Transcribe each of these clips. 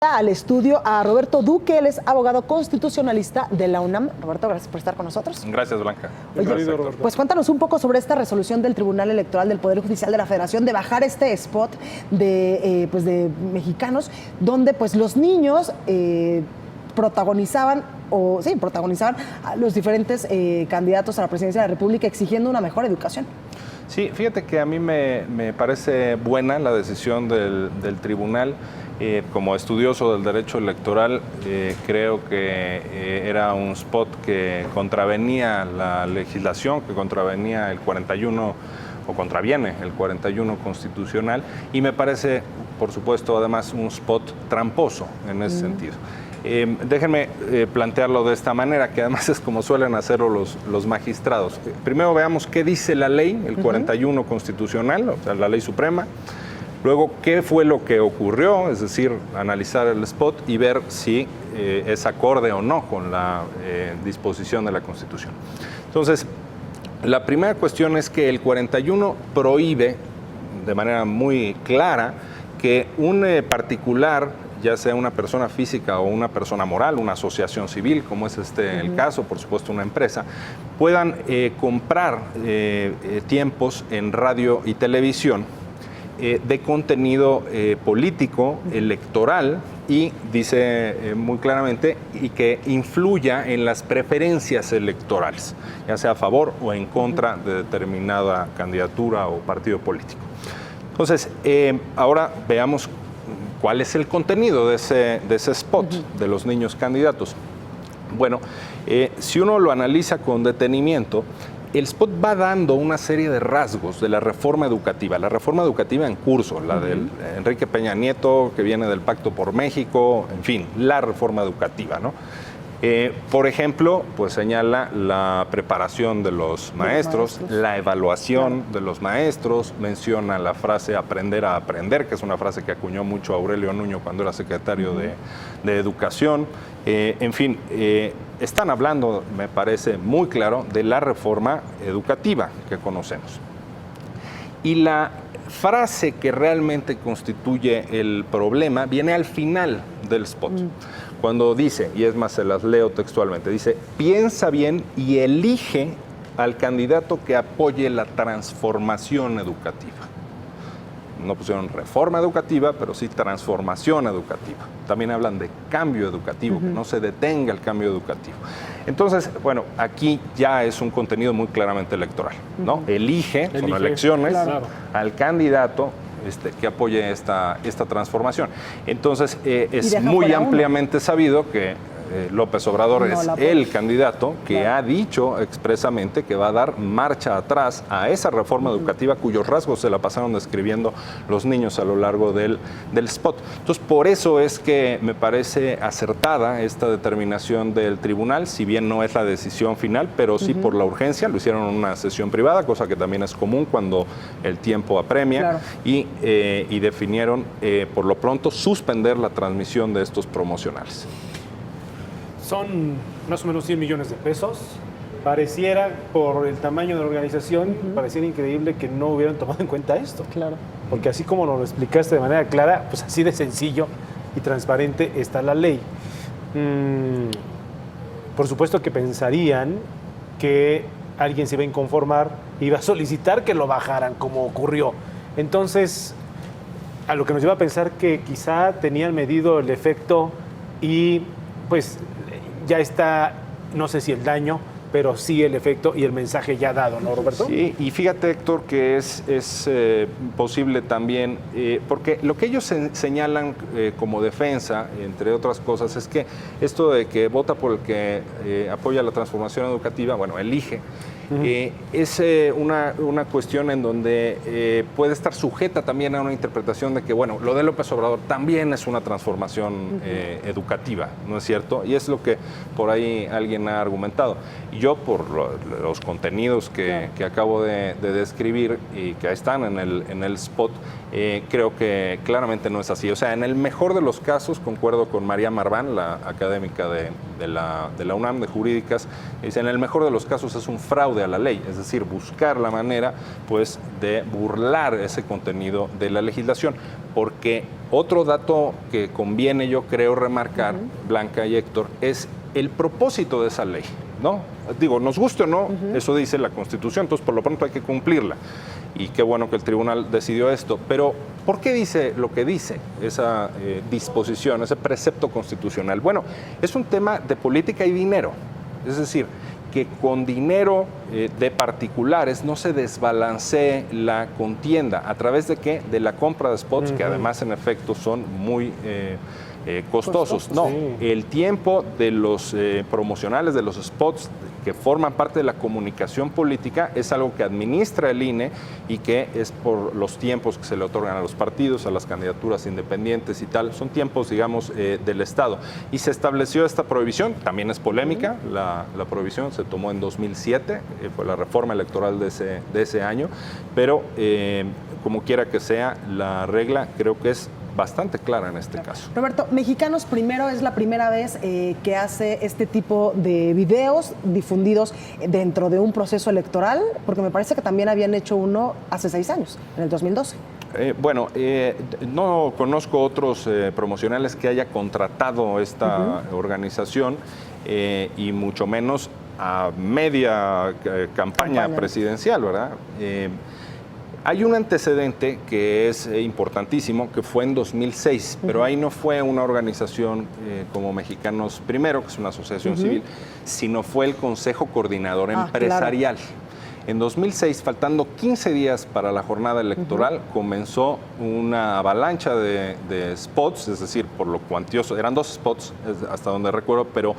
Al estudio a Roberto Duque, él es abogado constitucionalista de la UNAM. Roberto, gracias por estar con nosotros. Gracias, Blanca. Oye, pues cuéntanos un poco sobre esta resolución del Tribunal Electoral del Poder Judicial de la Federación de bajar este spot de mexicanos, donde pues los niños protagonizaban a los diferentes candidatos a la presidencia de la República exigiendo una mejor educación. Sí, fíjate que a mí me parece buena la decisión del tribunal. Como estudioso del derecho electoral, creo que era un spot que contravenía la legislación, que contravenía el 41 o contraviene el 41 constitucional, y me parece, por supuesto, además un spot tramposo en ese sentido. Déjenme plantearlo de esta manera, que además es como suelen hacerlo los magistrados. Primero veamos qué dice la ley, el 41 constitucional, o sea, la ley suprema. Luego, ¿qué fue lo que ocurrió? Es decir, analizar el spot y ver si es acorde o no con la disposición de la Constitución. Entonces, la primera cuestión es que el 41 prohíbe de manera muy clara que un particular, ya sea una persona física o una persona moral, una asociación civil, como es el caso, por supuesto una empresa, puedan comprar tiempos en radio y televisión de contenido político, electoral, y dice muy claramente, y que influya en las preferencias electorales, ya sea a favor o en contra de determinada candidatura o partido político. Entonces, ahora veamos cuál es el contenido de ese spot de los niños candidatos. Bueno, si uno lo analiza con detenimiento, el spot va dando una serie de rasgos de la reforma educativa en curso, la del Enrique Peña Nieto, que viene del Pacto por México, en fin, la reforma educativa, ¿no? Por ejemplo, pues señala la preparación de los maestros, la evaluación de los maestros, menciona la frase aprender a aprender, que es una frase que acuñó mucho Aurelio Nuño cuando era secretario de Educación. En fin, están hablando, me parece muy claro, de la reforma educativa que conocemos. Y la frase que realmente constituye el problema viene al final del spot, cuando dice, y es más, se las leo textualmente, dice: piensa bien y elige al candidato que apoye la transformación educativa. No pusieron reforma educativa, pero sí transformación educativa. También hablan de cambio educativo, que no se detenga el cambio educativo. Entonces, bueno, aquí ya es un contenido muy claramente electoral, ¿no? Elige, son elecciones, al candidato que apoye esta transformación. Entonces, es muy ampliamente sabido que López Obrador es el candidato que ha dicho expresamente que va a dar marcha atrás a esa reforma educativa cuyos rasgos se la pasaron describiendo los niños a lo largo del spot. Entonces, por eso es que me parece acertada esta determinación del tribunal, si bien no es la decisión final, pero sí por la urgencia. Lo hicieron en una sesión privada, cosa que también es común cuando el tiempo apremia, y definieron por lo pronto suspender la transmisión de estos promocionales. Son más o menos 100 millones de pesos. Pareciera, por el tamaño de la organización, pareciera increíble que no hubieran tomado en cuenta esto. Claro. Porque así como lo explicaste de manera clara, pues así de sencillo y transparente está la ley. Por supuesto que pensarían que alguien se iba a inconformar, iba a solicitar que lo bajaran, como ocurrió. Entonces, a lo que nos lleva a pensar que quizá tenían medido el efecto y pues ya está, no sé si el daño, pero sí el efecto y el mensaje ya dado, ¿no, Roberto? Sí, y fíjate, Héctor, que es posible también, porque lo que ellos señalan como defensa, entre otras cosas, es que esto de que vota por el que apoya la transformación educativa, bueno, elige, es una cuestión en donde puede estar sujeta también a una interpretación de que, bueno, lo de López Obrador también es una transformación educativa, ¿no es cierto? Y es lo que por ahí alguien ha argumentado. Y yo, por los contenidos que acabo de describir y que están en el spot, creo que claramente no es así. O sea, en el mejor de los casos, concuerdo con María Marván, la académica de la UNAM de Jurídicas, dice, en el mejor de los casos es un fraude acorde a la ley, es decir, buscar la manera pues de burlar ese contenido de la legislación, porque otro dato que conviene yo creo remarcar, Blanca y Héctor, es el propósito de esa ley, ¿no? Digo, nos guste o no, eso dice la Constitución, entonces por lo pronto hay que cumplirla. Y qué bueno que el tribunal decidió esto. Pero, ¿por qué dice lo que dice esa disposición, ese precepto constitucional? Bueno, es un tema de política y dinero. Es decir, que con dinero de particulares no se desbalancee la contienda. ¿A través de qué? De la compra de spots, que además en efecto son muy costosos. No, sí. El tiempo de los promocionales, de los spots que forman parte de la comunicación política es algo que administra el INE y que es por los tiempos que se le otorgan a los partidos, a las candidaturas independientes y tal. Son tiempos, digamos, del Estado. Y se estableció esta prohibición, también es polémica, la prohibición se tomó en 2007, fue la reforma electoral de ese año, pero como quiera que sea, la regla creo que es bastante clara en este caso. Roberto, Mexicanos Primero es la primera vez que hace este tipo de videos difundidos dentro de un proceso electoral, porque me parece que también habían hecho uno hace 6 años, en el 2012. No conozco otros promocionales que haya contratado esta organización y mucho menos a media campaña presidencial, ¿verdad? Hay un antecedente que es importantísimo, que fue en 2006, pero ahí no fue una organización como Mexicanos Primero, que es una asociación civil, sino fue el Consejo Coordinador Empresarial. Claro. En 2006, faltando 15 días para la jornada electoral, comenzó una avalancha de spots, es decir, por lo cuantioso, eran 2 spots hasta donde recuerdo, pero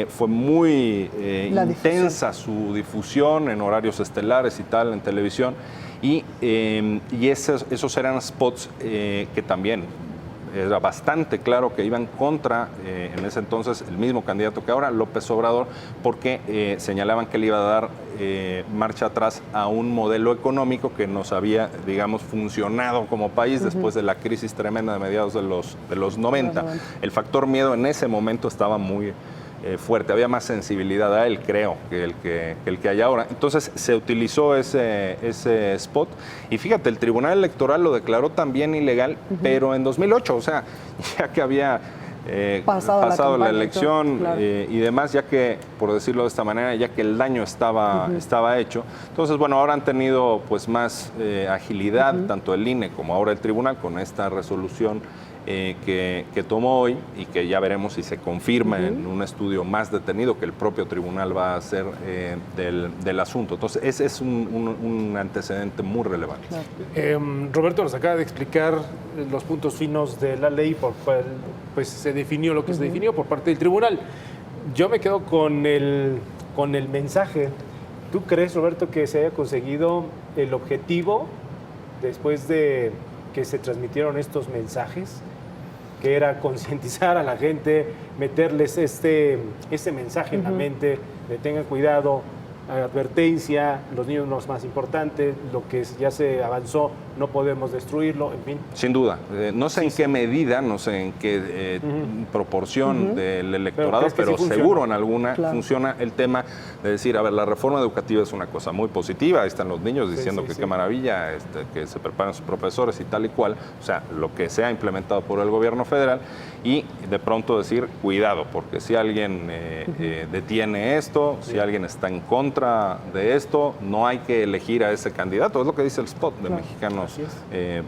fue muy intensa su difusión en horarios estelares y tal, en televisión. Y esos eran spots que también era bastante claro que iban contra, en ese entonces, el mismo candidato que ahora, López Obrador, porque señalaban que le iba a dar marcha atrás a un modelo económico que nos había, digamos, funcionado como país después de la crisis tremenda de mediados de los 90. El factor miedo en ese momento estaba muy fuerte, había más sensibilidad a él, creo, que el que hay ahora. Entonces se utilizó ese spot y fíjate, el Tribunal Electoral lo declaró también ilegal, pero en 2008, o sea, ya que había pasado la elección y demás, ya que, por decirlo de esta manera, ya que el daño estaba hecho. Entonces, bueno, ahora han tenido pues más agilidad, tanto el INE como ahora el Tribunal, con esta resolución que tomó hoy y que ya veremos si se confirma en un estudio más detenido que el propio tribunal va a hacer del asunto. Entonces, ese es un antecedente muy relevante. Roberto nos acaba de explicar los puntos finos de la ley por cual pues, se definió lo que se definió por parte del tribunal. Yo me quedo con el mensaje. ¿Tú crees, Roberto, que se haya conseguido el objetivo después de que se transmitieron estos mensajes, que era concientizar a la gente, meterles este mensaje en la mente de tengan cuidado, advertencia, los niños los más importantes, lo que ya se avanzó, no podemos destruirlo, en fin. Sin duda. No sé en qué medida, no sé en qué proporción del electorado, pero seguro en alguna funciona el tema de decir, a ver, la reforma educativa es una cosa muy positiva, ahí están los niños diciendo que qué maravilla, que se preparen sus profesores y tal y cual, o sea, lo que se ha implementado por el gobierno federal, y de pronto decir, cuidado, porque si alguien detiene esto, si alguien está en contra de esto, no hay que elegir a ese candidato, es lo que dice el spot de Mexicanos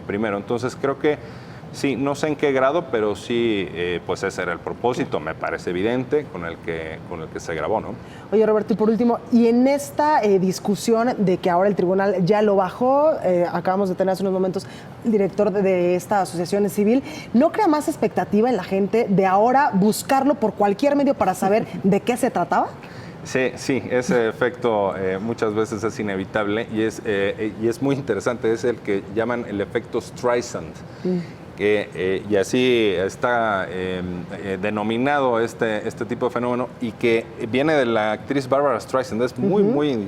Primero. Entonces creo que sí, no sé en qué grado, pero sí, pues ese era el propósito, me parece evidente, con el que se grabó, ¿no? Oye, Roberto, y por último, y en esta discusión de que ahora el tribunal ya lo bajó, acabamos de tener hace unos momentos el director de esta asociación civil, ¿no crea más expectativa en la gente de ahora buscarlo por cualquier medio para saber de qué se trataba? Sí, ese efecto muchas veces es inevitable y es muy interesante, es el que llaman el efecto Streisand. Y así está denominado este tipo de fenómeno y que viene de la actriz Barbara Streisand. Es muy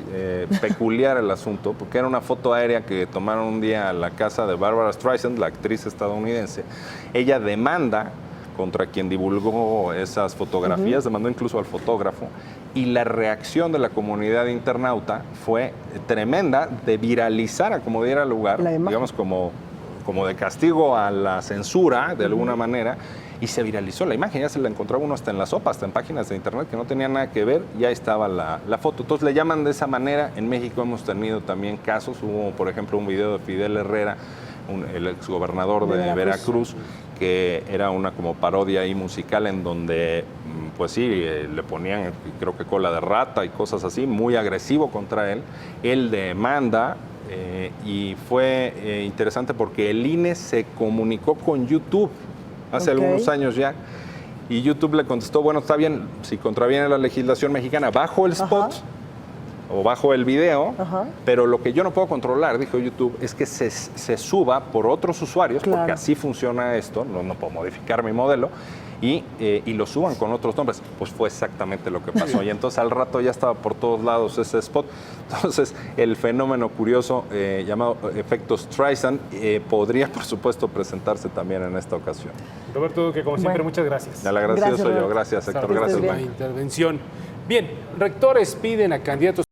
peculiar el asunto porque era una foto aérea que tomaron un día a la casa de Barbara Streisand, la actriz estadounidense. Ella demanda contra quien divulgó esas fotografías, demandó incluso al fotógrafo, y la reacción de la comunidad internauta fue tremenda, de viralizar a como diera lugar, digamos como de castigo a la censura, de alguna manera, y se viralizó la imagen, ya se la encontraba uno hasta en la sopa, hasta en páginas de internet que no tenía nada que ver, ya estaba la foto. Entonces le llaman de esa manera. En México hemos tenido también casos, hubo por ejemplo un video de Fidel Herrera, el exgobernador de Veracruz, que era una como parodia ahí musical en donde, pues sí, le ponían creo que cola de rata y cosas así, muy agresivo contra él. Él demanda. Y fue interesante porque el INE se comunicó con YouTube hace algunos años ya, y YouTube le contestó, bueno, está bien, si contraviene la legislación mexicana, bajo el spot o bajo el video, pero lo que yo no puedo controlar, dijo YouTube, es que se suba por otros usuarios, porque así funciona esto, no puedo modificar mi modelo, y lo suban con otros nombres. Pues fue exactamente lo que pasó. Y entonces al rato ya estaba por todos lados ese spot. Entonces el fenómeno curioso llamado efecto Streisand podría, por supuesto, presentarse también en esta ocasión. Roberto, que como siempre, muchas gracias. El agradecido soy yo. Gracias, Héctor. Gracias, por la intervención. Bien, rectores piden a candidatos